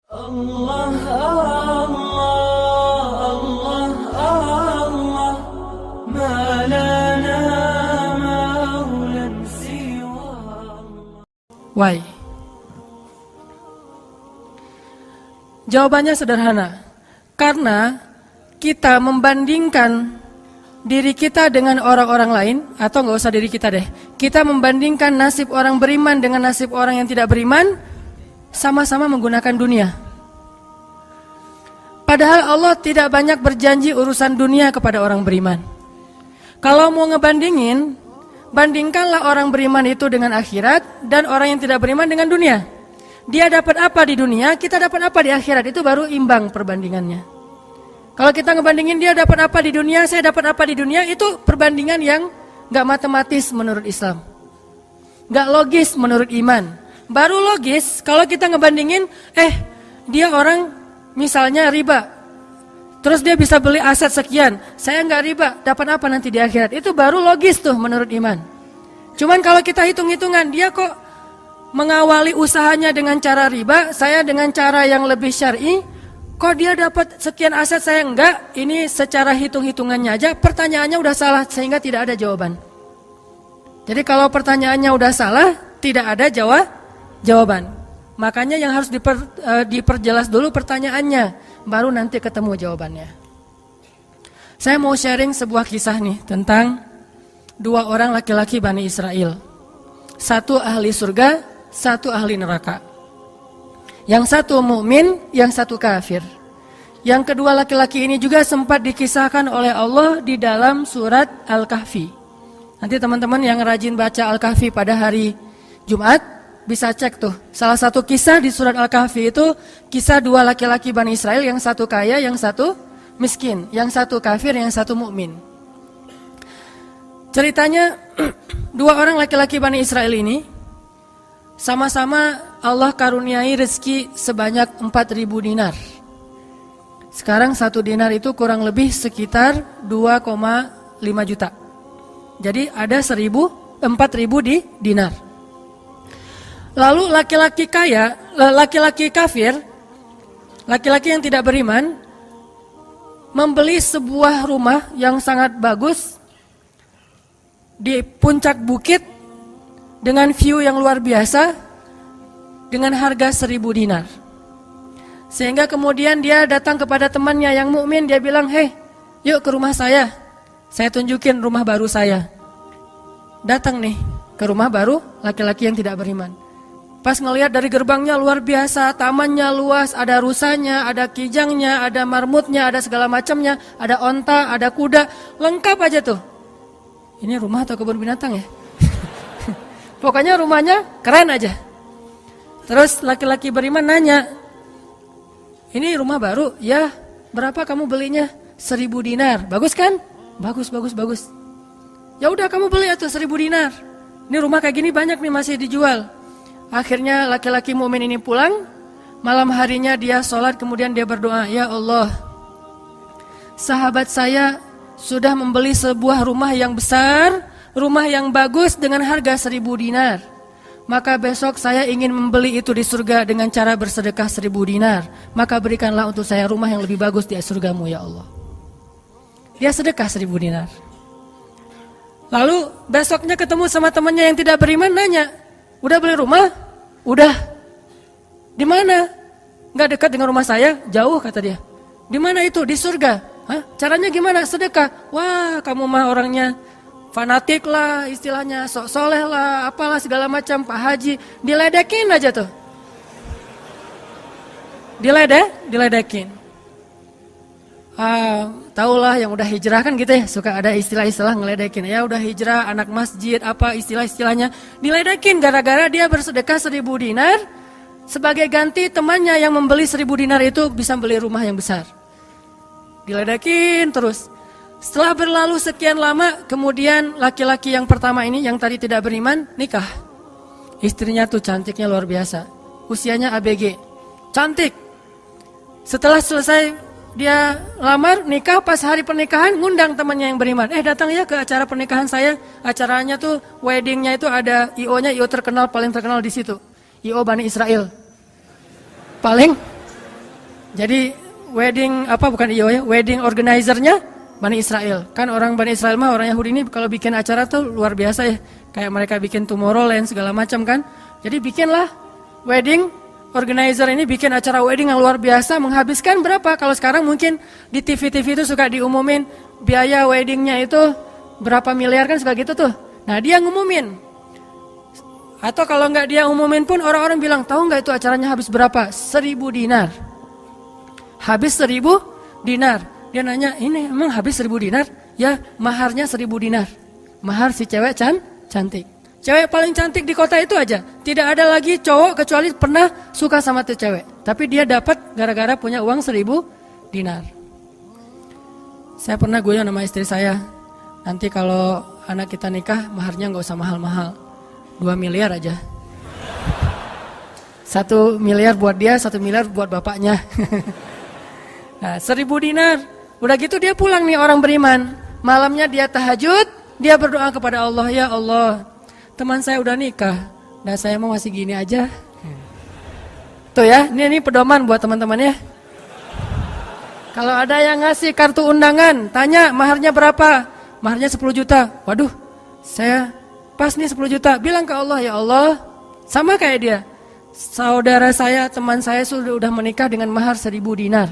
Allah, Allah, Allah, Allah, ma lana maulan siwa Allah. Why? Jawabannya sederhana. Karena kita membandingkan diri kita dengan orang-orang lain, atau nggak usah diri kita deh. Kita membandingkan nasib orang beriman dengan nasib orang yang tidak beriman, sama-sama menggunakan dunia. Padahal Allah tidak banyak berjanji urusan dunia kepada orang beriman. Kalau mau ngebandingin, bandingkanlah orang beriman itu dengan akhirat dan orang yang tidak beriman dengan dunia. Dia dapat apa di dunia, kita dapat apa di akhirat, itu baru imbang perbandingannya. Kalau kita ngebandingin dia dapat apa di dunia, saya dapat apa di dunia, itu perbandingan yang gak matematis menurut Islam, gak logis menurut iman. Baru logis kalau kita ngebandingin, dia orang misalnya riba, terus dia bisa beli aset sekian, saya nggak riba, dapat apa nanti di akhirat, itu baru logis tuh menurut iman. Cuman kalau kita hitung-hitungan, dia kok mengawali usahanya dengan cara riba, saya dengan cara yang lebih syar'i, kok dia dapat sekian aset saya enggak, ini secara hitung-hitungannya aja pertanyaannya udah salah sehingga tidak ada jawaban. Jadi kalau pertanyaannya udah salah, tidak ada jawaban. Makanya yang harus diperjelas dulu pertanyaannya, baru nanti ketemu jawabannya. Saya mau sharing sebuah kisah nih tentang dua orang laki-laki Bani Israel. Satu ahli surga, satu ahli neraka. Yang satu mukmin, yang satu kafir. Yang kedua laki-laki ini juga sempat dikisahkan oleh Allah di dalam surat Al-Kahfi. Nanti teman-teman yang rajin baca Al-Kahfi pada hari Jumat bisa cek tuh. Salah satu kisah di surat Al-Kahfi itu kisah dua laki-laki Bani Israel, yang satu kaya, yang satu miskin, yang satu kafir, yang satu mukmin. Ceritanya dua orang laki-laki Bani Israel ini sama-sama Allah karuniai rezeki sebanyak 4.000 dinar. Sekarang 1 dinar itu kurang lebih sekitar 2,5 juta. Jadi ada 4.000 dinar. Lalu laki-laki kaya, laki-laki kafir, laki-laki yang tidak beriman, membeli sebuah rumah yang sangat bagus di puncak bukit dengan view yang luar biasa dengan harga 1.000 dinar. Sehingga kemudian dia datang kepada temannya yang mukmin, dia bilang, yuk ke rumah saya tunjukin rumah baru saya. Datang nih ke rumah baru laki-laki yang tidak beriman. Pas ngelihat dari gerbangnya luar biasa, tamannya luas, ada rusanya, ada kijangnya, ada marmutnya, ada segala macamnya, ada onta, ada kuda, lengkap aja tuh. Ini rumah atau kebun binatang ya? Pokoknya rumahnya keren aja. Terus laki-laki beriman nanya, ini rumah baru? Ya, berapa kamu belinya? 1.000 dinar. Bagus kan? Bagus. Ya udah kamu beli atau 1.000 dinar. Ini rumah kayak gini banyak nih masih dijual. Akhirnya laki-laki mukmin ini pulang, malam harinya dia sholat, kemudian dia berdoa, ya Allah, sahabat saya sudah membeli sebuah rumah yang besar, rumah yang bagus dengan harga 1.000 dinar. Maka besok saya ingin membeli itu di surga dengan cara bersedekah 1.000 dinar. Maka berikanlah untuk saya rumah yang lebih bagus di surgamu ya Allah. Dia sedekah 1.000 dinar. Lalu besoknya ketemu sama temannya yang tidak beriman, nanya, udah beli rumah? Udah. Di mana? Nggak dekat dengan rumah saya, jauh kata dia. Di mana itu? Di surga. Hah? Caranya gimana? Sedekah. Wah, kamu mah orangnya fanatik lah, istilahnya sok soleh lah, apalah segala macam, Pak Haji. Diledekin aja tuh. Diledekin. Taulah yang udah hijrah kan gitu ya, suka ada istilah-istilah ngeledekin. Ya udah hijrah, anak masjid, apa istilah-istilahnya. Diledekin gara-gara dia bersedekah 1.000 dinar. Sebagai ganti temannya yang membeli 1.000 dinar itu bisa beli rumah yang besar. Diledekin terus. Setelah berlalu sekian lama, kemudian laki-laki yang pertama ini yang tadi tidak beriman nikah. Istrinya tuh cantiknya luar biasa. Usianya ABG. Cantik. Setelah selesai dia lamar, nikah, pas hari pernikahan ngundang temannya yang beriman. Datang ya ke acara pernikahan saya. Acaranya tuh weddingnya itu ada IO-nya, IO terkenal, paling terkenal di situ. IO Bani Israel. Paling Jadi wedding organizer-nya Bani Israel. Kan orang Bani Israel mah orang Yahudi ini kalau bikin acara tuh luar biasa ya. Kayak mereka bikin Tomorrowland segala macam kan. Jadi bikinlah wedding organizer ini bikin acara wedding yang luar biasa, menghabiskan berapa? Kalau sekarang mungkin di TV-TV itu suka diumumin biaya weddingnya itu berapa miliar kan suka gitu tuh. Nah dia ngumumin. Atau kalau nggak dia umumin pun orang-orang bilang, tahu nggak itu acaranya habis berapa? 1.000 dinar. Habis 1.000 dinar. Dia nanya, ini emang habis 1.000 dinar? Ya, maharnya 1.000 dinar. Mahar si cewek cantik. Cewek paling cantik di kota itu aja. Tidak ada lagi cowok kecuali pernah suka sama tuh cewek. Tapi dia dapat gara-gara punya uang 1.000 dinar. Saya pernah guyon sama istri saya. Nanti kalau anak kita nikah, maharnya nggak usah mahal-mahal. 2 miliar aja. 1 miliar buat dia, 1 miliar buat bapaknya. Nah, 1.000 dinar. Udah gitu dia pulang nih orang beriman. Malamnya dia tahajud, dia berdoa kepada Allah, ya Allah, teman saya udah nikah, dan saya mau masih gini aja. Tuh ya, ini pedoman buat teman-teman ya. Kalau ada yang ngasih kartu undangan, tanya maharnya berapa? Maharnya 10 juta. Waduh, saya pas nih 10 juta. Bilang ke Allah, ya Allah, sama kayak dia. Saudara saya, teman saya sudah menikah dengan mahar 1.000 dinar.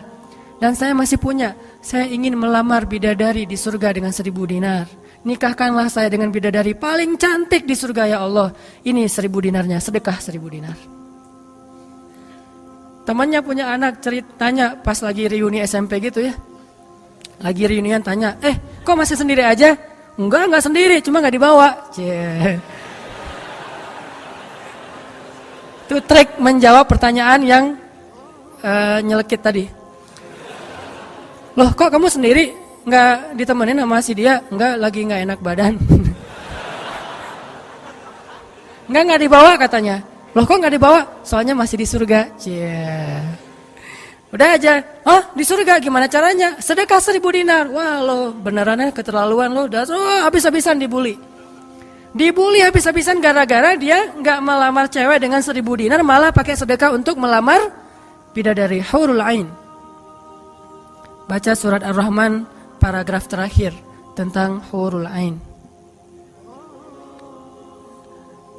Dan saya masih punya. Saya ingin melamar bidadari di surga dengan 1.000 dinar. Nikahkanlah saya dengan bidadari paling cantik di surga, ya Allah. Ini 1.000 dinarnya, sedekah 1.000 dinar. Temannya punya anak, tanya pas lagi reuni SMP gitu ya. Lagi reunian tanya, kok masih sendiri aja? Enggak sendiri, cuma gak dibawa. Itu trik menjawab pertanyaan yang nyelekit tadi. Loh kok kamu sendiri? Nggak ditemenin sama si dia? Lagi nggak enak badan. Nggak dibawa katanya. Loh kok nggak dibawa? Soalnya masih di surga. Udah aja. Oh di surga gimana caranya? Sedekah 1.000 dinar. Wah lo benerannya keterlaluan lo. Habis-habisan dibully. Dibully habis-habisan gara-gara dia nggak melamar cewek dengan 1.000 dinar, malah pakai sedekah untuk melamar bidadari Hurul Ain. Baca surat Ar-Rahman paragraf terakhir tentang Hurul Ain.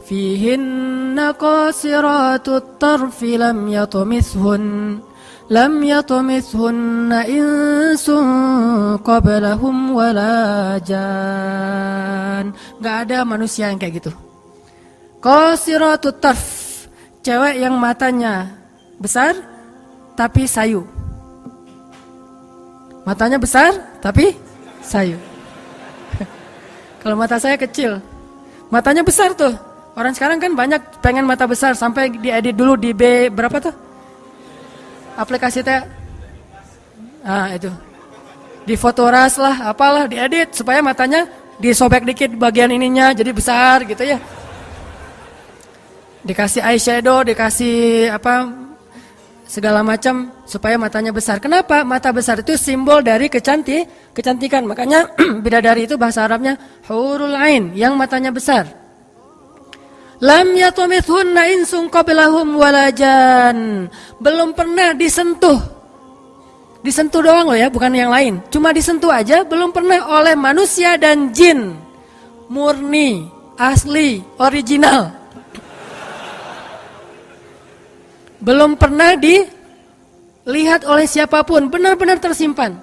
Fihinna qasiratut tarfi lam yatumithunna insun qablahum wala jan. Gak ada manusia yang kayak gitu. Qasiratut tarf, cewek yang matanya besar tapi sayu. Matanya besar tapi sayu. Kalau mata saya kecil, matanya besar tuh. Orang sekarang kan banyak pengen mata besar, sampai diedit dulu di berapa tuh? Aplikasi teh. Itu. Di Fotoras lah, apalah diedit supaya matanya disobek dikit bagian ininya jadi besar gitu ya. Dikasih eyeshadow, dikasih segala macam supaya matanya besar. Kenapa? Mata besar itu simbol dari kecantikan. Makanya bidadari itu bahasa Arabnya Hurul Ain, yang matanya besar. Lam yatumithunna insun qablahum walajan. Belum pernah disentuh. Disentuh doang loh ya, bukan yang lain. Cuma disentuh aja, belum pernah oleh manusia dan jin. Murni, asli, original. Belum pernah dilihat oleh siapapun, benar-benar tersimpan.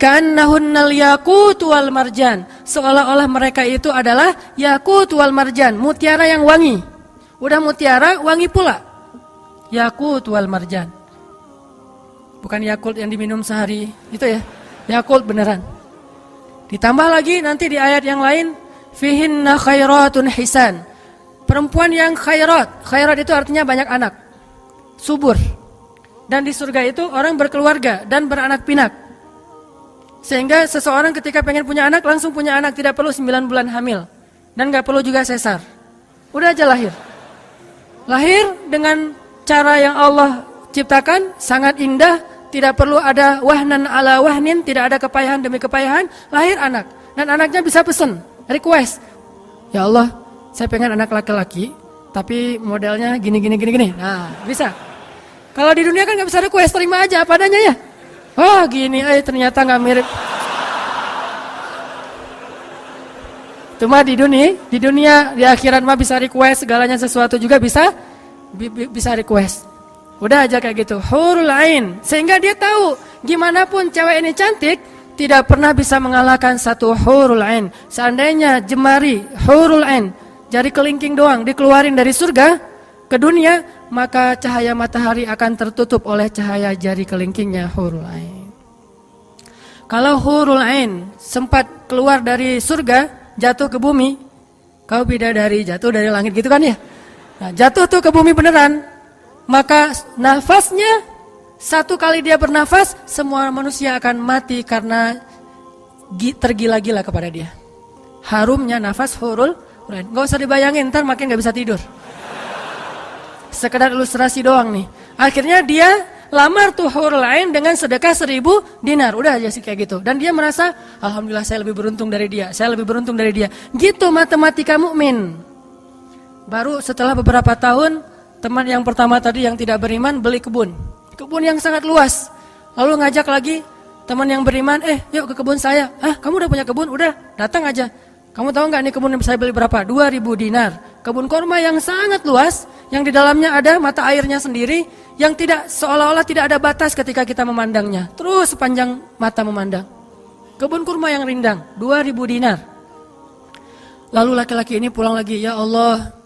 Kannahunnal yaqut wal marjan, seolah-olah mereka itu adalah yaqut wal marjan, mutiara yang wangi. Udah mutiara, wangi pula. Yaqut wal marjan. Bukan Yakult yang diminum sehari, itu ya. Yakult beneran. Ditambah lagi nanti di ayat yang lain, fihinna khairatun hisan. Perempuan yang khairat. Khairat itu artinya banyak anak. Subur. Dan di surga itu orang berkeluarga dan beranak pinak. Sehingga seseorang ketika pengen punya anak langsung punya anak, tidak perlu 9 bulan hamil. Dan gak perlu juga sesar. Udah aja lahir. Lahir dengan cara yang Allah ciptakan, sangat indah, tidak perlu ada wahnan ala wahnin, tidak ada kepayahan demi kepayahan, lahir anak. Dan anaknya bisa pesen, request. Ya Allah, saya pengen anak laki-laki, tapi modelnya gini. Nah, bisa. Kalau di dunia kan nggak bisa request, terima aja apa adanya ya. Oh gini, ternyata nggak mirip. Cuma di dunia, di akhirat mah bisa request segalanya, sesuatu juga bisa request. Udah aja kayak gitu, hurul ain. Sehingga dia tahu, gimana pun cewek ini cantik, tidak pernah bisa mengalahkan satu hurul ain. Seandainya jemari hurul ain, jari kelingking doang dikeluarin dari surga ke dunia, maka cahaya matahari akan tertutup oleh cahaya jari kelingkingnya hurul ain. Kalau hurul ain sempat keluar dari surga, jatuh ke bumi, kau bidadari jatuh dari langit gitu kan ya. Nah, jatuh tuh ke bumi beneran, maka nafasnya satu kali dia bernafas, semua manusia akan mati karena tergila-gila kepada dia. Harumnya nafas hurul ain. Gak usah dibayangin, ntar makin gak bisa tidur. Sekedar ilustrasi doang nih. Akhirnya dia lamar tuh hurul ain dengan sedekah 1000 dinar. Udah aja sih kayak gitu. Dan dia merasa, alhamdulillah saya lebih beruntung dari dia. Saya lebih beruntung dari dia. Gitu matematika mukmin. Baru setelah beberapa tahun, teman yang pertama tadi yang tidak beriman beli kebun. Kebun yang sangat luas. Lalu ngajak lagi teman yang beriman, yuk ke kebun saya. Kamu udah punya kebun? Udah, datang aja. Kamu tahu nggak nih kebun yang saya beli berapa? 2000 dinar. Kebun korma yang sangat luas, yang di dalamnya ada mata airnya sendiri, yang tidak seolah-olah tidak ada batas ketika kita memandangnya. Terus sepanjang mata memandang. Kebun kurma yang rindang, 2000 dinar. Lalu laki-laki ini pulang lagi, ya Allah,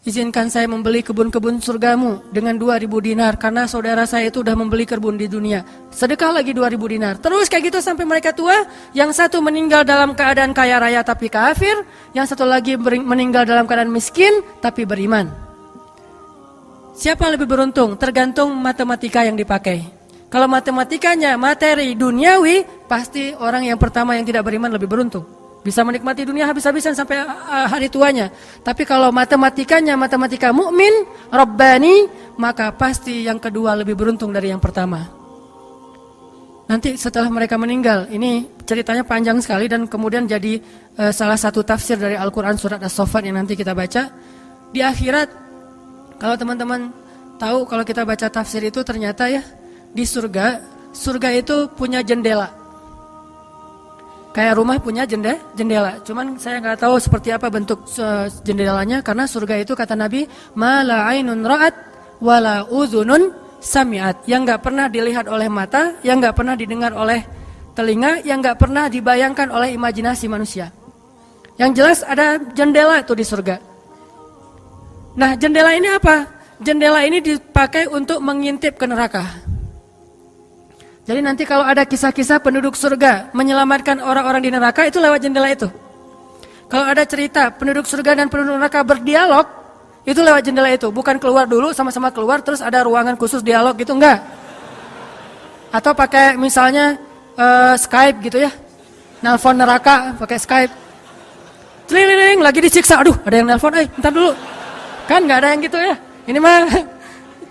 izinkan saya membeli kebun-kebun surgamu dengan 2000 dinar, karena saudara saya itu udah membeli kebun di dunia. Sedekah lagi 2000 dinar. Terus kayak gitu sampai mereka tua. Yang satu meninggal dalam keadaan kaya raya tapi kafir, yang satu lagi meninggal dalam keadaan miskin tapi beriman. Siapa lebih beruntung? Tergantung matematika yang dipakai. Kalau matematikanya materi duniawi, pasti orang yang pertama yang tidak beriman lebih beruntung. Bisa menikmati dunia habis-habisan sampai hari tuanya. Tapi kalau matematikanya matematika mukmin, Rabbani, maka pasti yang kedua lebih beruntung dari yang pertama. Nanti setelah mereka meninggal, ini ceritanya panjang sekali dan kemudian jadi salah satu tafsir dari Al-Quran surat As-Saffat yang nanti kita baca. Di akhirat, kalau teman-teman tahu, kalau kita baca tafsir itu ternyata ya, di surga itu punya jendela. Kayak rumah punya jendela. Cuman saya nggak tahu seperti apa bentuk jendelanya, karena surga itu kata Nabi, ma la ainun ra'at wa la udhunun sami'at. Yang nggak pernah dilihat oleh mata, yang nggak pernah didengar oleh telinga, yang nggak pernah dibayangkan oleh imajinasi manusia. Yang jelas ada jendela itu di surga. Nah, jendela ini apa? Jendela ini dipakai untuk mengintip ke neraka. Jadi nanti kalau ada kisah-kisah penduduk surga menyelamatkan orang-orang di neraka, itu lewat jendela itu. Kalau ada cerita penduduk surga dan penduduk neraka berdialog, itu lewat jendela itu. Bukan keluar dulu, sama-sama keluar terus ada ruangan khusus dialog gitu, enggak. Atau pakai misalnya Skype gitu ya. Nelpon neraka pakai Skype. Tling, lagi disiksa. Aduh, ada yang nelpon, bentar dulu. Kan enggak ada yang gitu ya. Ini mah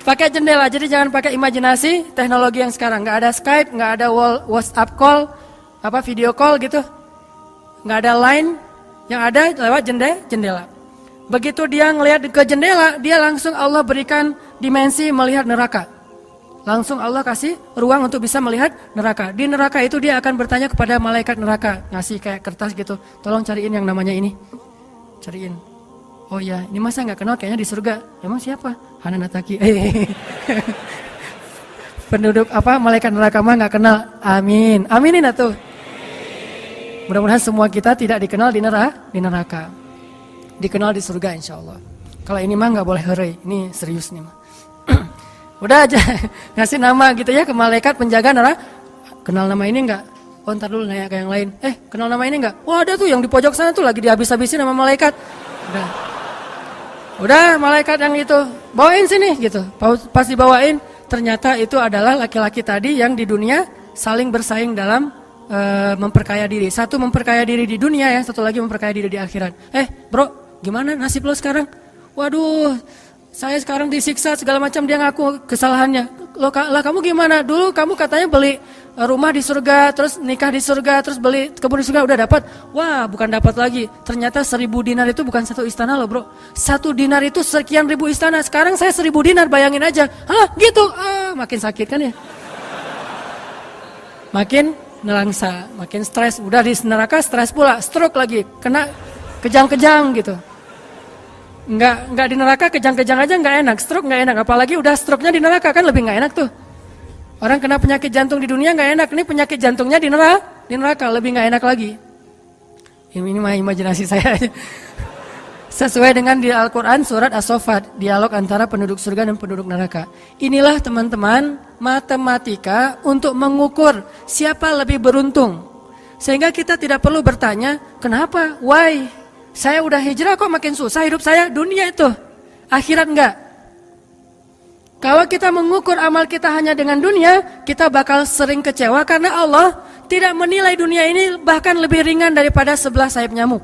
pakai jendela, jadi jangan pakai imajinasi teknologi yang sekarang. Nggak ada Skype, nggak ada WhatsApp call, video call gitu. Nggak ada line, yang ada lewat jendela. Begitu dia ngelihat ke jendela, dia langsung Allah berikan dimensi melihat neraka. Langsung Allah kasih ruang untuk bisa melihat neraka. Di neraka itu dia akan bertanya kepada malaikat neraka, ngasih kayak kertas gitu. Tolong cariin yang namanya ini. Cariin. Oh ya, ini masa nggak kenal kayaknya di surga. Emang siapa? Hanan Ataki. Penduduk malaikat neraka mah nggak kenal. Amin. Aminin atuh. Mudah-mudahan semua kita tidak dikenal di neraka. Dikenal di surga insya Allah. Kalau ini mah nggak boleh heureuy. Ini serius nih mah. Udah aja ngasih nama gitu ya ke malaikat penjaga neraka. Kenal nama ini nggak? Oh ntar dulu nanya ke yang lain. Kenal nama ini nggak? Wah ada tuh yang di pojok sana tuh lagi dihabis-habisin sama malaikat. Udah malaikat yang itu bawain sini gitu. Pas dibawain ternyata itu adalah laki-laki tadi yang di dunia saling bersaing dalam memperkaya diri. Satu memperkaya diri di dunia, yang satu lagi memperkaya diri di akhirat. Bro, gimana nasib lo sekarang? Waduh, saya sekarang disiksa segala macam, dia ngaku kesalahannya. Lah kamu gimana? Dulu kamu katanya beli rumah di surga, terus nikah di surga, terus beli kebun di surga udah dapat. Wah, bukan dapat lagi. Ternyata 1.000 dinar itu bukan satu istana loh, bro. 1 dinar itu sekian ribu istana. Sekarang saya 1.000 dinar, bayangin aja. Hah, gitu. Makin sakit kan ya? Makin nelangsa, makin stres. Udah di neraka stres pula, stroke lagi, kena kejang-kejang gitu. Enggak di neraka kejang-kejang aja enggak enak, stroke enggak enak, apalagi udah stroke-nya di neraka kan lebih enggak enak tuh. Orang kena penyakit jantung di dunia nggak enak, ini penyakit jantungnya di neraka lebih nggak enak lagi. Ini mah imajinasi saya. Sesuai dengan di Al-Quran surat As-Saffat, dialog antara penduduk surga dan penduduk neraka. Inilah teman-teman matematika untuk mengukur siapa lebih beruntung. Sehingga kita tidak perlu bertanya, kenapa? Why? Saya udah hijrah kok makin susah hidup saya, dunia itu. Akhirat enggak. Kalau kita mengukur amal kita hanya dengan dunia, kita bakal sering kecewa karena Allah tidak menilai dunia ini bahkan lebih ringan daripada 11 sayap nyamuk.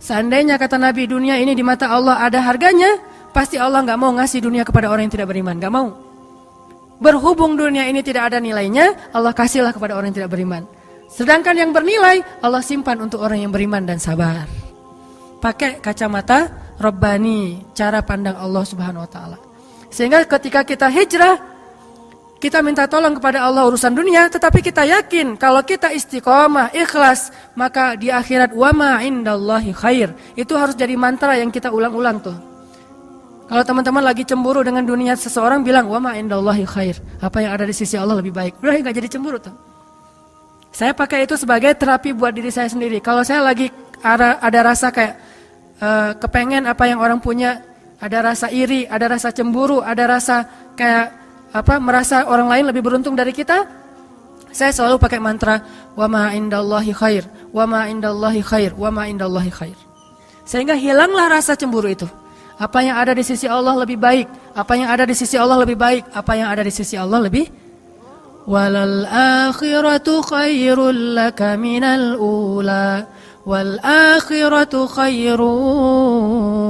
Seandainya kata Nabi dunia ini di mata Allah ada harganya, pasti Allah nggak mau ngasih dunia kepada orang yang tidak beriman, nggak mau. Berhubung dunia ini tidak ada nilainya, Allah kasihlah kepada orang yang tidak beriman. Sedangkan yang bernilai, Allah simpan untuk orang yang beriman dan sabar. Pakai kacamata Rabbani, cara pandang Allah Subhanahu Wa Taala. Sehingga ketika kita hijrah, kita minta tolong kepada Allah urusan dunia, tetapi kita yakin kalau kita istiqomah, ikhlas, maka di akhirat wa ma indallahi khair. Itu harus jadi mantra yang kita ulang-ulang tuh. Kalau teman-teman lagi cemburu dengan dunia seseorang, bilang wa ma indallahi khair. Apa yang ada di sisi Allah lebih baik. Udah nggak jadi cemburu tuh. Saya pakai itu sebagai terapi buat diri saya sendiri. Kalau saya lagi ada rasa kayak kepengen apa yang orang punya, ada rasa iri, ada rasa cemburu, ada rasa kayak merasa orang lain lebih beruntung dari kita, saya selalu pakai mantra wa ma indallahi khair, wa ma indallahi khair, wa ma indallahi khair. Sehingga hilanglah rasa cemburu itu. Apa yang ada di sisi Allah lebih baik, apa yang ada di sisi Allah lebih baik, apa yang ada di sisi Allah lebih walal akhiratu khairul laka minal ula wal akhiratu khairu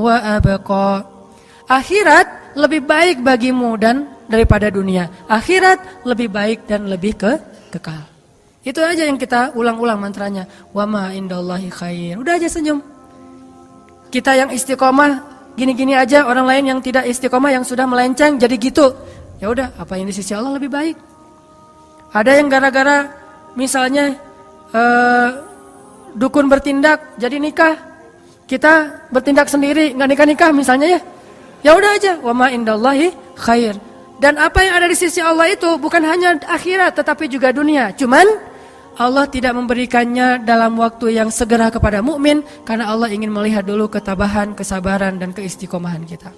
wa abqa. Akhirat lebih baik bagimu dan daripada dunia. Akhirat lebih baik dan lebih kekal. Itu aja yang kita ulang-ulang mantranya. Wa ma indallahi khair. Udah aja senyum. Kita yang istiqomah gini-gini aja, orang lain yang tidak istiqomah yang sudah melenceng jadi gitu. Ya udah, apa yang di sisi Allah lebih baik. Ada yang gara-gara misalnya dukun bertindak jadi nikah. Kita bertindak sendiri enggak nikah-nikah misalnya ya. Ya udah aja, wa ma indallahi khair. Dan apa yang ada di sisi Allah itu bukan hanya akhirat tetapi juga dunia. Cuman Allah tidak memberikannya dalam waktu yang segera kepada mukmin karena Allah ingin melihat dulu ketabahan, kesabaran dan keistiqomahan kita.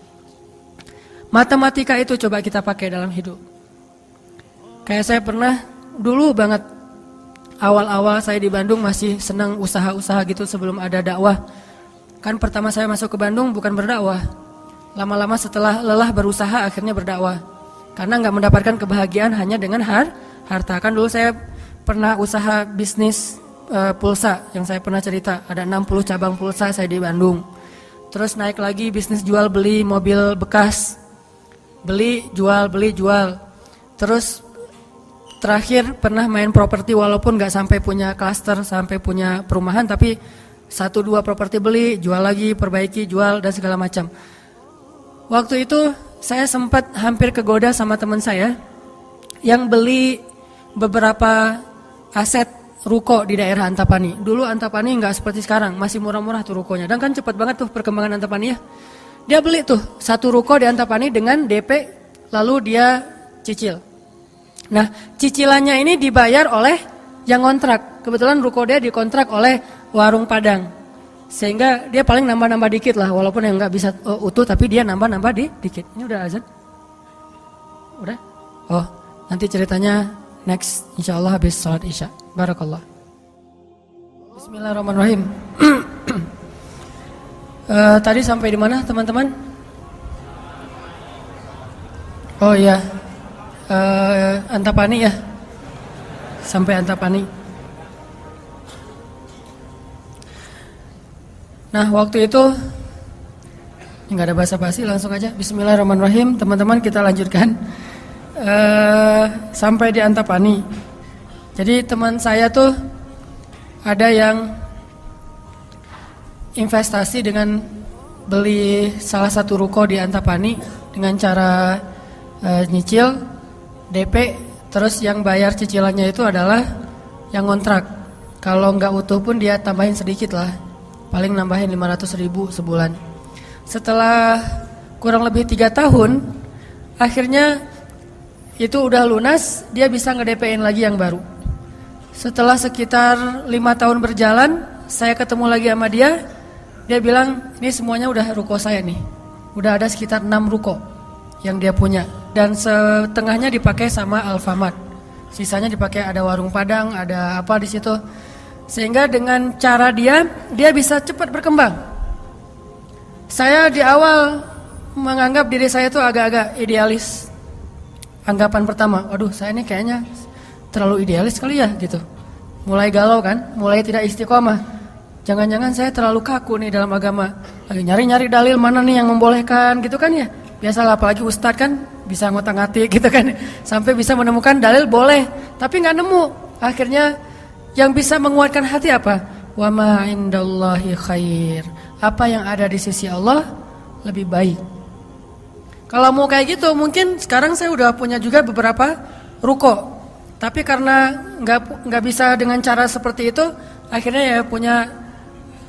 Matematika itu coba kita pakai dalam hidup. Kayak saya pernah dulu banget awal-awal saya di Bandung masih senang usaha-usaha gitu sebelum ada dakwah. Kan pertama saya masuk ke Bandung bukan berdakwah. Lama-lama setelah lelah berusaha akhirnya berdakwah. Karena nggak mendapatkan kebahagiaan hanya dengan harta. Kan dulu saya pernah usaha bisnis pulsa yang saya pernah cerita. Ada 60 cabang pulsa saya di Bandung. Terus naik lagi bisnis jual beli mobil bekas. Beli, jual. Terus terakhir pernah main properti walaupun nggak sampai punya klaster, sampai punya perumahan. Tapi 1-2 properti beli, jual lagi, perbaiki, jual dan segala macam. Waktu itu saya sempat hampir kegoda sama teman saya yang beli beberapa aset ruko di daerah Antapani. Dulu Antapani nggak seperti sekarang, masih murah-murah tuh rukonya. Dan kan cepat banget tuh perkembangan Antapani ya. Dia beli tuh 1 ruko di Antapani dengan DP, lalu dia cicil. Nah, cicilannya ini dibayar oleh yang kontrak. Kebetulan ruko dia dikontrak oleh Warung Padang. Sehingga dia paling nambah-nambah dikit lah, walaupun yang nggak bisa utuh, tapi dia nambah-nambah dikit. Ini udah azan? Udah? Oh, nanti ceritanya next, insya Allah habis sholat isya. Barakallah. Bismillahirrahmanirrahim. Tadi sampai di mana teman-teman? Oh iya, Antapani ya, sampai Antapani. Nah waktu itu nggak ada basa-basi, langsung aja Bismillahirrahmanirrahim. Teman-teman kita lanjutkan sampai di Antapani. Jadi teman saya tuh ada yang investasi dengan beli salah satu ruko di Antapani dengan cara nyicil DP, terus yang bayar cicilannya itu adalah yang ngontrak. Kalau nggak utuh pun dia tambahin sedikit lah, paling nambahin 500.000 sebulan. Setelah kurang lebih 3 tahun, akhirnya itu udah lunas, dia bisa nge-DP-in lagi yang baru. Setelah sekitar 5 tahun berjalan, saya ketemu lagi sama dia. Dia bilang, ini semuanya udah ruko saya nih. Udah ada sekitar 6 ruko yang dia punya. Dan setengahnya dipakai sama Alfamart. Sisanya dipakai ada warung Padang, ada apa di situ. Sehingga dengan cara dia bisa cepat berkembang. Saya di awal menganggap diri saya tuh agak-agak idealis. Anggapan pertama, waduh saya ini kayaknya terlalu idealis kali ya gitu. Mulai galau kan, mulai tidak istiqomah. Jangan-jangan saya terlalu kaku nih dalam agama. Lagi nyari-nyari dalil mana nih yang membolehkan gitu kan ya. Biasalah apalagi ustadz kan bisa ngotak-ngatik gitu kan. Sampai bisa menemukan dalil boleh, tapi nggak nemu. Akhirnya yang bisa menguatkan hati apa? Wa ma indallahi khair. Apa yang ada di sisi Allah lebih baik. Kalau mau kayak gitu mungkin sekarang saya udah punya juga beberapa ruko. Tapi karena nggak bisa dengan cara seperti itu, akhirnya ya punya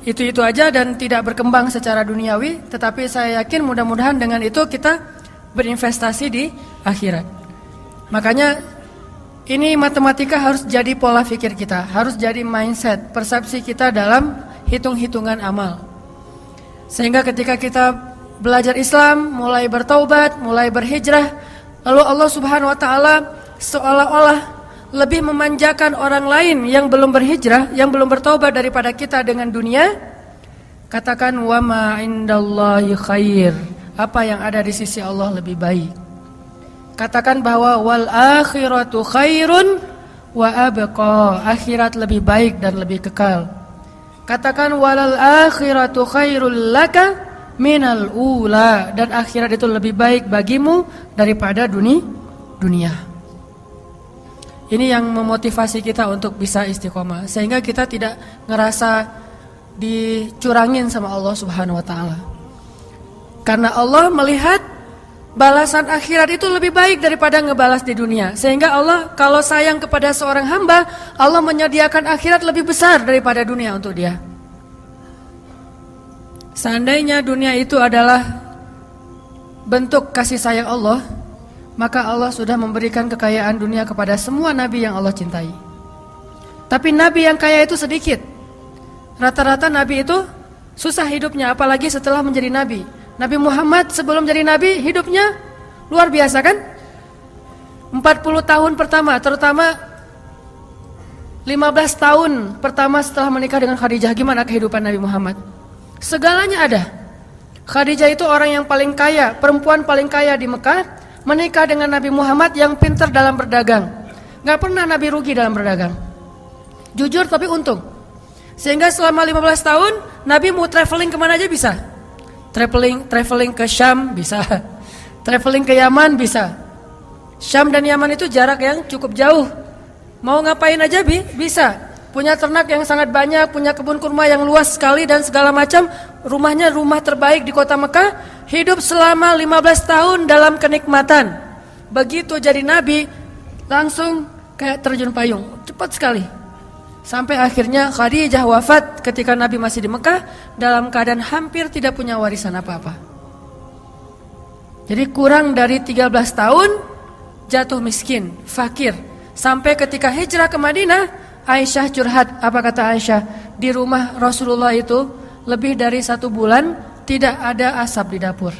itu aja dan tidak berkembang secara duniawi. Tetapi saya yakin mudah-mudahan dengan itu kita berinvestasi di akhirat. Makanya ini matematika harus jadi pola pikir kita, harus jadi mindset, persepsi kita dalam hitung-hitungan amal. Sehingga ketika kita belajar Islam, mulai bertaubat, mulai berhijrah, lalu Allah Subhanahu wa taala seolah-olah lebih memanjakan orang lain yang belum berhijrah, yang belum bertaubat daripada kita dengan dunia. Katakan wa ma indallahi khair. Apa yang ada di sisi Allah lebih baik. Katakan bahwa wal akhiratu khairun wa abqa. Akhirat lebih baik dan lebih kekal. Katakan walal akhiratu khairul laka minal ula. Dan akhirat itu lebih baik bagimu daripada dunia. Ini yang memotivasi kita untuk bisa istiqomah, sehingga kita tidak ngerasa dicurangin sama Allah Subhanahu wa taala. Karena Allah melihat balasan akhirat itu lebih baik daripada ngebalas di dunia. Sehingga Allah kalau sayang kepada seorang hamba, Allah menyediakan akhirat lebih besar daripada dunia untuk dia. Seandainya dunia itu adalah bentuk kasih sayang Allah, maka Allah sudah memberikan kekayaan dunia kepada semua nabi yang Allah cintai. Tapi nabi yang kaya itu sedikit. Rata-rata nabi itu susah hidupnya, apalagi setelah menjadi nabi. Nabi Muhammad sebelum jadi nabi hidupnya luar biasa kan? 40 tahun pertama, terutama 15 tahun pertama setelah menikah dengan Khadijah, gimana kehidupan Nabi Muhammad? Segalanya ada. Khadijah itu orang yang paling kaya, perempuan paling kaya di Mekah, menikah dengan Nabi Muhammad yang pintar dalam berdagang. Gak pernah Nabi rugi dalam berdagang. Jujur tapi untung. Sehingga selama 15 tahun Nabi mau traveling kemana aja bisa. Traveling ke Syam bisa. Traveling ke Yaman bisa. Syam dan Yaman itu jarak yang cukup jauh. Mau ngapain aja bisa. Punya ternak yang sangat banyak, punya kebun kurma yang luas sekali dan segala macam. Rumahnya rumah terbaik di kota Mekah. Hidup selama 15 tahun dalam kenikmatan. Begitu jadi nabi, langsung kayak terjun payung, cepat sekali. Sampai akhirnya Khadijah wafat ketika Nabi masih di Mekah dalam keadaan hampir tidak punya warisan apa-apa. Jadi kurang dari 13 tahun jatuh miskin, fakir. Sampai ketika hijrah ke Madinah, Aisyah curhat. Apa kata Aisyah? Di rumah Rasulullah itu lebih dari 1 bulan tidak ada asap di dapur.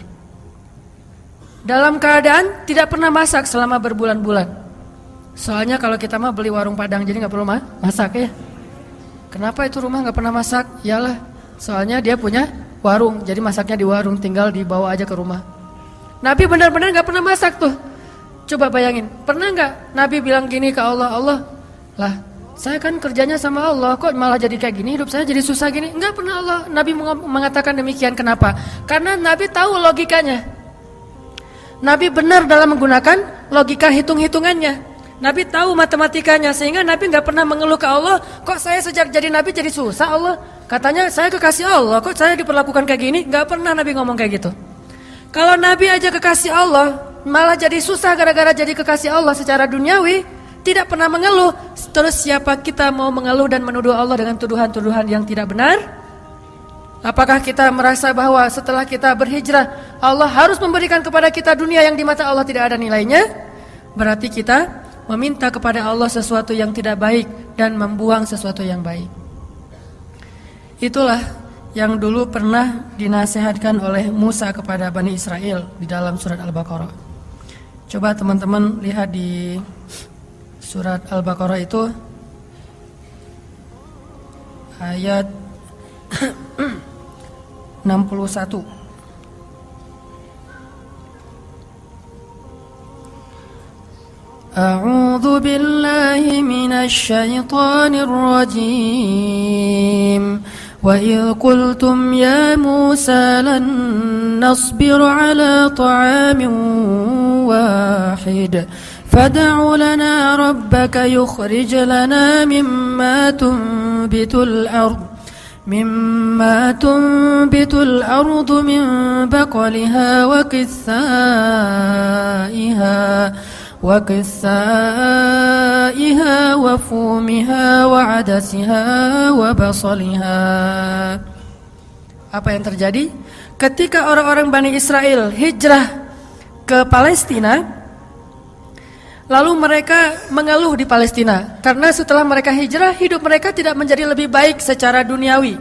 Dalam keadaan tidak pernah masak selama berbulan-bulan. Soalnya kalau kita mah beli warung Padang, jadi gak perlu masak ya. Kenapa itu rumah gak pernah masak? Yalah, soalnya dia punya warung, jadi masaknya di warung, tinggal dibawa aja ke rumah. Nabi benar-benar gak pernah masak tuh. Coba bayangin, pernah gak Nabi bilang gini ke Allah, Allah, lah saya kan kerjanya sama Allah, kok malah jadi kayak gini, hidup saya jadi susah gini. Enggak pernah Allah, Nabi mengatakan demikian. Kenapa? Karena Nabi tahu logikanya. Nabi benar dalam menggunakan logika hitung-hitungannya. Nabi tahu matematikanya, sehingga Nabi nggak pernah mengeluh ke Allah, kok saya sejak jadi Nabi jadi susah Allah. Katanya saya kekasih Allah, kok saya diperlakukan kayak gini? Nggak pernah Nabi ngomong kayak gitu. Kalau Nabi aja kekasih Allah, malah jadi susah gara-gara jadi kekasih Allah secara duniawi, tidak pernah mengeluh. Terus siapa kita mau mengeluh dan menuduh Allah dengan tuduhan-tuduhan yang tidak benar? Apakah kita merasa bahwa setelah kita berhijrah, Allah harus memberikan kepada kita dunia yang di mata Allah tidak ada nilainya? Berarti kita meminta kepada Allah sesuatu yang tidak baik dan membuang sesuatu yang baik. Itulah yang dulu pernah dinasihatkan oleh Musa kepada Bani Israel di dalam surat Al-Baqarah. Coba teman-teman lihat di surat Al-Baqarah itu ayat 61. A'udzu billahi minasy syaithanir rajim. Wa idh qultum ya Musa lan nasbir ala ta'amin wahid fad'u lana rabbaka yukhrij lana mimma tunbitul ardh min baqliha wa وقثائها وفومها وعدسها وبصلها. Apa yang terjadi? Ketika orang-orang Bani Israel hijrah ke Palestina, lalu mereka mengeluh di Palestina karena setelah mereka hijrah, hidup mereka tidak menjadi lebih baik secara duniawi.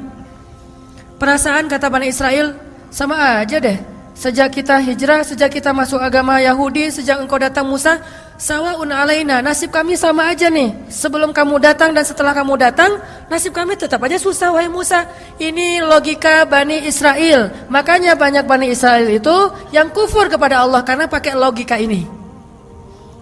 Perasaan kata Bani Israel, sama aja deh. Sejak kita hijrah, sejak kita masuk agama Yahudi, sejak engkau datang Musa, sawa'un alaina, nasib kami sama aja nih. Sebelum kamu datang dan setelah kamu datang, nasib kami tetap aja susah, wahai Musa. Ini logika Bani Israel. Makanya banyak Bani Israel itu yang kufur kepada Allah karena pakai logika ini.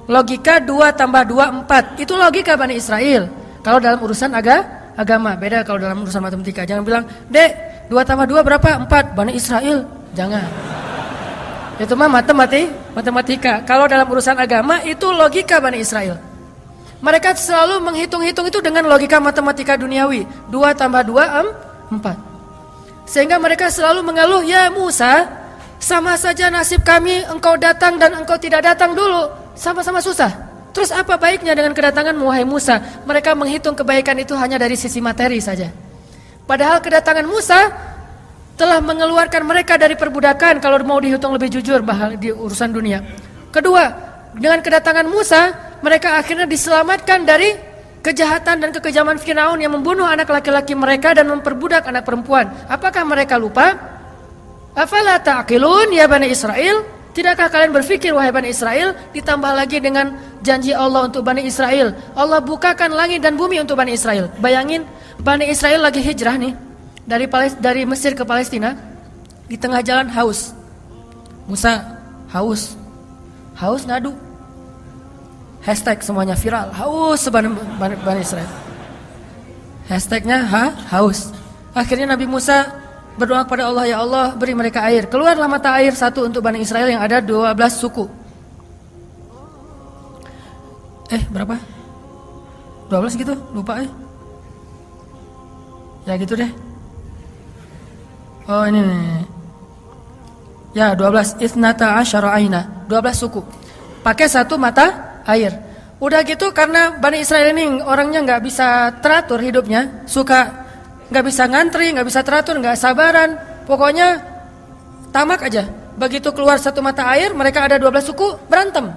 Logika 2 tambah 2 4. Itu logika Bani Israel. Kalau dalam urusan agama, beda kalau dalam urusan matematika. Jangan bilang, "Dek, 2 tambah 2 berapa?" 4. Bani Israel. Jangan. Itu mah matematika. Kalau dalam urusan agama itu logika Bani Israel. Mereka selalu menghitung-hitung itu dengan logika matematika duniawi. 2 tambah 2 4. Sehingga mereka selalu mengeluh, "Ya Musa, sama saja nasib kami engkau datang dan engkau tidak datang dulu. Sama-sama susah. Terus apa baiknya dengan kedatanganmu, wahai Musa?" Mereka menghitung kebaikan itu hanya dari sisi materi saja. Padahal kedatangan Musa telah mengeluarkan mereka dari perbudakan kalau mau dihitung lebih jujur di urusan dunia. Kedua, dengan kedatangan Musa, mereka akhirnya diselamatkan dari kejahatan dan kekejaman Firaun yang membunuh anak laki-laki mereka dan memperbudak anak perempuan. Apakah mereka lupa? Afala ta'qilun ya Bani Israel? Tidakkah kalian berpikir, wahai Bani Israel? Ditambah lagi dengan janji Allah untuk Bani Israel. Allah bukakan langit dan bumi untuk Bani Israel. Bayangin, Bani Israel lagi hijrah nih. Dari Mesir ke Palestina, di tengah jalan haus. Musa haus ngadu. Hashtag semuanya viral, haus Bani Israel. Hashtagnya haus. Akhirnya Nabi Musa berdoa kepada Allah, "Ya Allah, beri mereka air." Keluarlah mata air satu untuk Bani Israel yang ada 12 suku. Berapa? 12 gitu? Lupa ya gitu deh. Oh ini nih. Ya 12 Ithnata asyara aina, 12 suku. Pakai satu mata air. Udah gitu karena Bani Israel ini orangnya gak bisa teratur hidupnya, suka gak bisa ngantri, gak bisa teratur, gak sabaran. Pokoknya tamak aja. Begitu keluar satu mata air, mereka ada 12 suku berantem.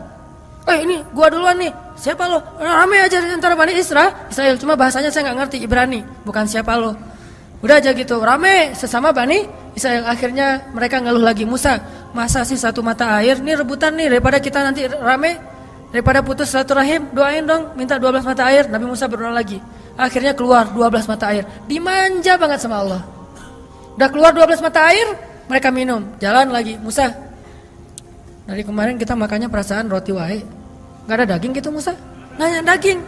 Ini gua duluan nih. Siapa lo? Rame aja antara Bani Israel. Cuma bahasanya saya gak ngerti, Ibrani. Bukan siapa lo. Udah aja gitu, rame sesama Bani Israel. Akhirnya mereka ngeluh lagi, "Musa, masa sih satu mata air? Nih rebutan nih, daripada kita nanti rame, daripada putus silaturahim, doain dong, minta 12 mata air." Nabi Musa berdoa lagi. Akhirnya keluar 12 mata air. Dimanja banget sama Allah. Udah keluar 12 mata air, mereka minum. Jalan lagi, "Musa, dari kemarin kita makannya perasaan roti wae. Gak ada daging gitu Musa?" Nanya daging.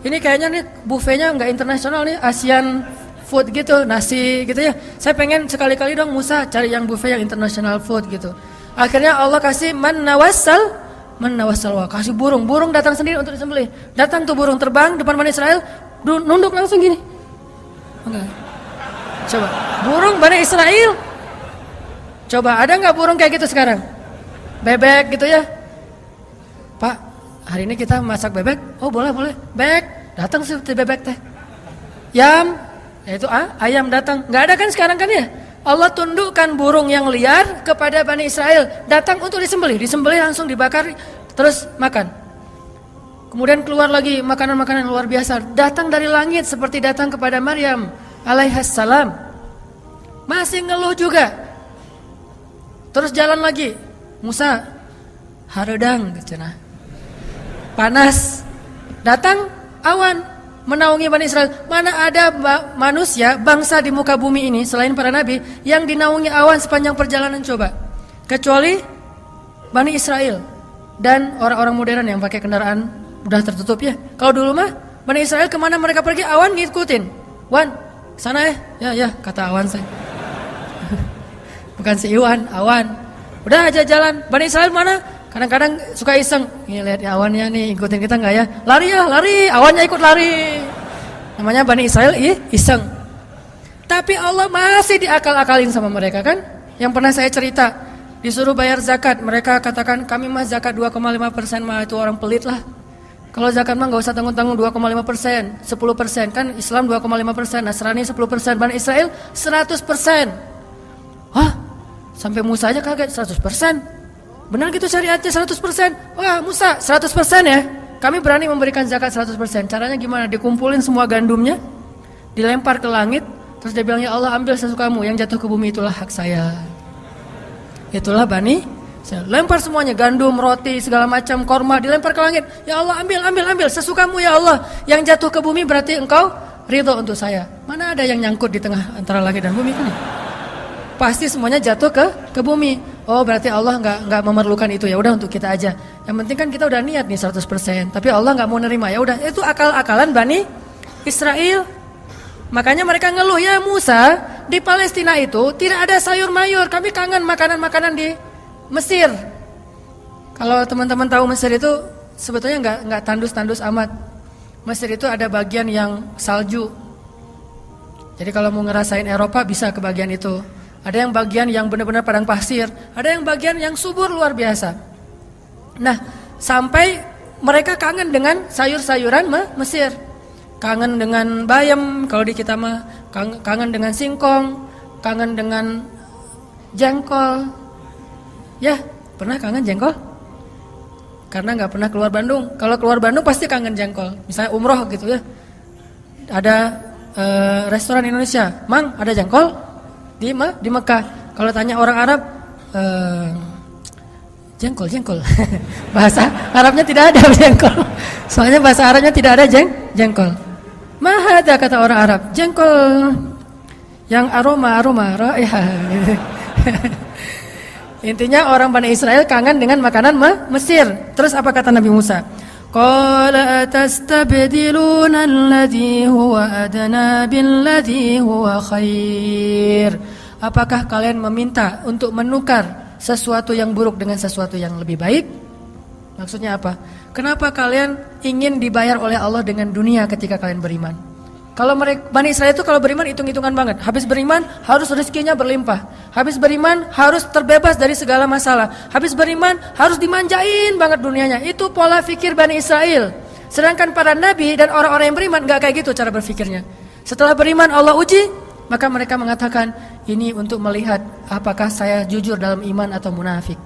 Ini kayaknya nih buffetnya gak internasional nih, Asian food gitu, nasi gitu ya. Saya pengen sekali-kali dong Musa cari yang buffet yang international food gitu. Akhirnya Allah kasih manna manna wassalwa. Kasih burung datang sendiri untuk disembelih. Datang tuh burung terbang depan Bani Israel, nunduk langsung gini. Enggak. Coba, burung Bani Israel. Coba, ada nggak burung kayak gitu sekarang? Bebek gitu ya. Pak, hari ini kita masak bebek. Oh boleh. Bebek, datang seperti bebek teh. Yam, yaitu ayam datang. Nggak ada kan sekarang kan ya? Allah tundukkan burung yang liar kepada Bani Israel. Datang untuk disembelih langsung dibakar, terus makan. Kemudian keluar lagi makanan-makanan luar biasa. Datang dari langit seperti datang kepada Maryam alaihassalam. Masih ngeluh juga. Terus jalan lagi. Musa, haredang cenah. Panas. Datang awan menaungi Bani Israel. Mana ada manusia, bangsa di muka bumi ini selain para nabi yang dinaungi awan sepanjang perjalanan coba. Kecuali Bani Israel dan orang-orang modern yang pakai kendaraan udah tertutup ya. Kalau dulu mah Bani Israel kemana mereka pergi awan ngikutin. Wan, sana ya kata awan saya. Bukan si Iwan, awan. Udah aja jalan. Bani Israel mana? Kadang-kadang suka iseng. Nih lihat ya awannya nih, ikutin kita enggak ya? Lari. Awannya ikut lari. Namanya Bani Israel iseng. Tapi Allah masih diakal-akalin sama mereka kan? Yang pernah saya cerita, disuruh bayar zakat, mereka katakan kami mah zakat 2,5% mah itu orang pelit lah. Kalau zakat mah enggak usah tanggung-tanggung 2,5%, 10% kan Islam 2,5%, Nasrani 10%, Bani Israel 100%. Hah? Sampai Musa aja kaget 100%. Benar gitu syariatnya 100%. Wah Musa 100% ya. Kami berani memberikan zakat 100%. Caranya gimana? Dikumpulin semua gandumnya, dilempar ke langit, terus dia bilang ya Allah ambil sesukamu, yang jatuh ke bumi itulah hak saya. Itulah Bani. Saya lempar semuanya, gandum, roti, segala macam, korma dilempar ke langit. Ya Allah ambil sesukamu ya Allah. Yang jatuh ke bumi berarti engkau ridho untuk saya. Mana ada yang nyangkut di tengah antara langit dan bumi kan? Pasti semuanya jatuh ke bumi. Oh berarti Allah nggak memerlukan itu, ya udah untuk kita aja. Yang penting kan kita udah niat nih 100%. Tapi Allah nggak mau nerima, ya udah itu akal-akalan Bani Israel. Makanya mereka ngeluh, ya Musa di Palestina itu tidak ada sayur mayur. Kami kangen makanan-makanan di Mesir. Kalau teman-teman tahu Mesir itu sebetulnya nggak tandus-tandus amat. Mesir itu ada bagian yang salju. Jadi kalau mau ngerasain Eropa bisa ke bagian itu. Ada yang bagian yang benar-benar padang pasir, ada yang bagian yang subur luar biasa. Nah, sampai mereka kangen dengan sayur-sayuran Mesir. Kangen dengan bayam kalau di kita mah, kangen dengan singkong, kangen dengan jengkol. Ya, pernah kangen jengkol? Karena nggak pernah keluar Bandung. Kalau keluar Bandung pasti kangen jengkol. Misalnya umroh gitu ya. Ada restoran Indonesia, Mang ada jengkol? Di Mekah. Kalau tanya orang Arab, jengkol. Bahasa Arabnya tidak ada jengkol. Soalnya bahasa Arabnya tidak ada jengkol. Mahada kata orang Arab, jengkol yang aroma raihah. Intinya orang Bani Israel kangen dengan makanan Mesir. Terus apa kata Nabi Musa? Qala atastabdiluna alladhi huwa adna billadhi huwa khair. Apakah kalian meminta untuk menukar sesuatu yang buruk dengan sesuatu yang lebih baik? Maksudnya apa? Kenapa kalian ingin dibayar oleh Allah dengan dunia ketika kalian beriman? Kalau Bani Israel itu kalau beriman hitung-hitungan banget. Habis beriman harus rezekinya berlimpah. Habis beriman harus terbebas dari segala masalah. Habis beriman harus dimanjain banget dunianya. Itu pola fikir Bani Israel. Sedangkan para nabi dan orang-orang yang beriman gak kayak gitu cara berfikirnya. Setelah beriman Allah uji, maka mereka mengatakan ini untuk melihat apakah saya jujur dalam iman atau munafik.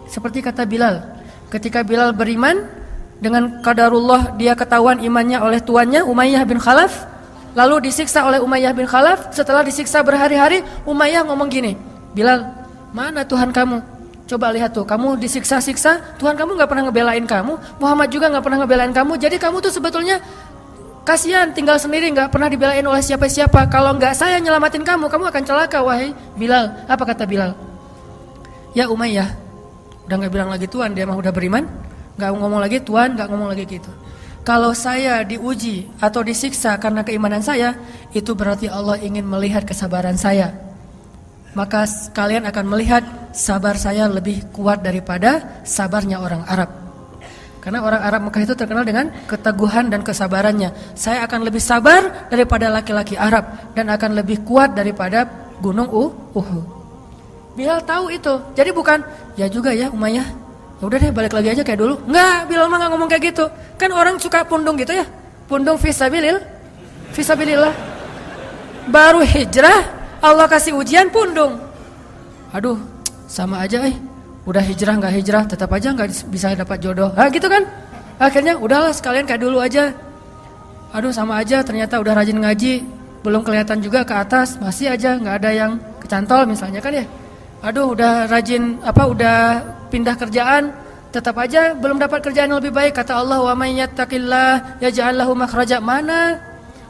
Seperti kata Bilal. Ketika Bilal beriman dengan qadarullah, dia ketahuan imannya oleh tuannya Umayyah bin Khalaf. Lalu disiksa oleh Umayyah bin Khalaf. Setelah disiksa berhari-hari, Umayyah ngomong gini, Bilal, mana Tuhan kamu? Coba lihat tuh, kamu disiksa-siksa, Tuhan kamu gak pernah ngebelain kamu, Muhammad juga gak pernah ngebelain kamu. Jadi kamu tuh sebetulnya kasihan, tinggal sendiri, gak pernah dibelain oleh siapa-siapa. Kalau gak saya nyelamatin kamu, kamu akan celaka, wahai Bilal. Apa kata Bilal? Ya Umayyah, udah gak bilang lagi Tuhan, dia mah udah beriman, gak ngomong lagi Tuhan, gak ngomong lagi gitu. Kalau saya diuji atau disiksa karena keimanan saya, itu berarti Allah ingin melihat kesabaran saya. Maka kalian akan melihat sabar saya lebih kuat daripada sabarnya orang Arab. Karena orang Arab Mekah itu terkenal dengan keteguhan dan kesabarannya. Saya akan lebih sabar daripada laki-laki Arab dan akan lebih kuat daripada gunung Uhud. Bilal tahu itu. Jadi bukan, ya juga ya Umayyah, ya udah deh balik lagi aja kayak dulu. Enggak, Bilal mah enggak ngomong kayak gitu. Kan orang suka pundung gitu ya. Pundung fisabilillah. Baru hijrah, Allah kasih ujian pundung. Aduh, sama aja udah hijrah nggak hijrah tetap aja nggak bisa dapat jodoh. Gitu kan? Akhirnya udahlah sekalian kayak dulu aja. Aduh sama aja, ternyata udah rajin ngaji, belum kelihatan juga ke atas, masih aja nggak ada yang kecantol misalnya kan ya. Aduh udah rajin udah pindah kerjaan, tetap aja belum dapat kerjaan yang lebih baik. Kata Allah, wa may yattaqillah yaj'al lahu makhraja. Mana?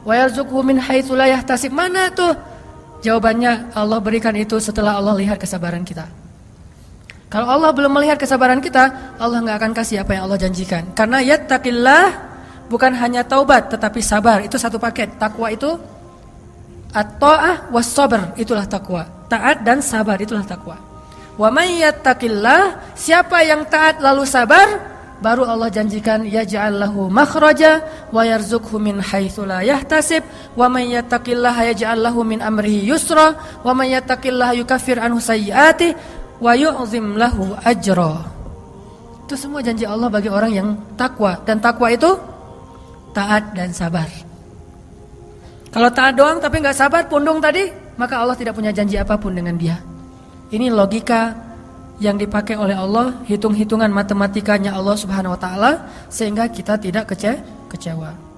Wa yarzuqhu min haitsu la yahtasib. Mana tuh? Jawabannya Allah berikan itu setelah Allah lihat kesabaran kita. Kalau Allah belum melihat kesabaran kita, Allah nggak akan kasih apa yang Allah janjikan. Karena yattaqillah bukan hanya taubat tetapi sabar, itu satu paket. Takwa itu at-ta'ah was sabr, itulah takwa. Taat dan sabar itulah takwa. Wa may yattaqillah, siapa yang taat lalu sabar, baru Allah janjikan yaj'al lahu makhraja wa yarzuqhu min haitsu la yahtasib wa may yattaqillaha yaj'al lahu min amrihi yusra wa may yattaqillaha yukaffir anhu sayyi'atihi wa yu'zim lahu ajra. Itu semua janji Allah bagi orang yang takwa, dan takwa itu taat dan sabar. Kalau taat doang tapi nggak sabar, pundung tadi, maka Allah tidak punya janji apapun dengan dia. Ini logika yang dipakai oleh Allah, hitung-hitungan matematikanya Allah Subhanahu wa taala, sehingga kita tidak kecewa.